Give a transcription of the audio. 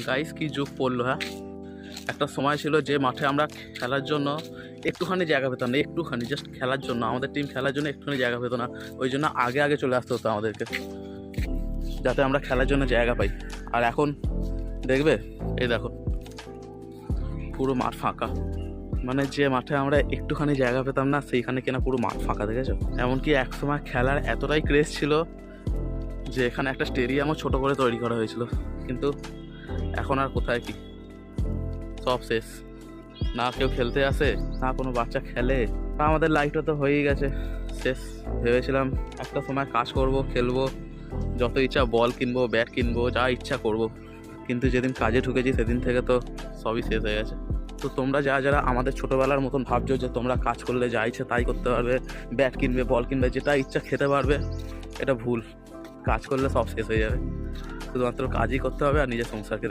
Guys কি যুগ পড়লো, হ্যাঁ। একটা সময় ছিল যে মাঠে আমরা খেলার জন্য একটুখানি জায়গা পেতাম না, একটুখানি জাস্ট খেলার জন্য, আমাদের টিম খেলার জন্য একটুখানি জায়গা পেতো না। ওই জন্য আগে আগে চলে আসতে হতো আমাদেরকে, যাতে আমরা খেলার জন্য জায়গা পাই। আর এখন দেখবে, এই দেখো পুরো মাঠ ফাঁকা। মানে যে মাঠে আমরা একটুখানি জায়গা পেতাম না, সেইখানে কিনা পুরো মাঠ ফাঁকা, দেখেছো? এমনকি একসময় খেলার এতটাই ক্রেজ ছিল যে এখানে একটা স্টেডিয়ামও ছোট করে তৈরি করা হয়েছিল, কিন্তু এখন আর কোথায় কি, সব শেষ। না কেউ খেলতে আসে, না কোনো বাচ্চা খেলে। আমাদের লাইফটা তো হয়েই গেছে, শেষ। ভেবেছিলাম একটা সময় কাজ করব, খেলবো, যত ইচ্ছা বল কিনবো, ব্যাট কিনবো, যা ইচ্ছা করব। কিন্তু যেদিন কাজে ঢুকেছি সেদিন থেকে তো সবই শেষ হয়ে গেছে। তো তোমরা যারা আমাদের ছোটোবেলার মতন ভাবছো যে তোমরা কাজ করলে যা ইচ্ছা তাই করতে পারবে, ব্যাট কিনবে, বল কিনবে, যেটা ইচ্ছা খেতে পারবে, এটা ভুল। কাজ করলে সব শেষ হয়ে যাবে। শুধুমাত্র কাজই করতে হবে আর নিজের সংসারকে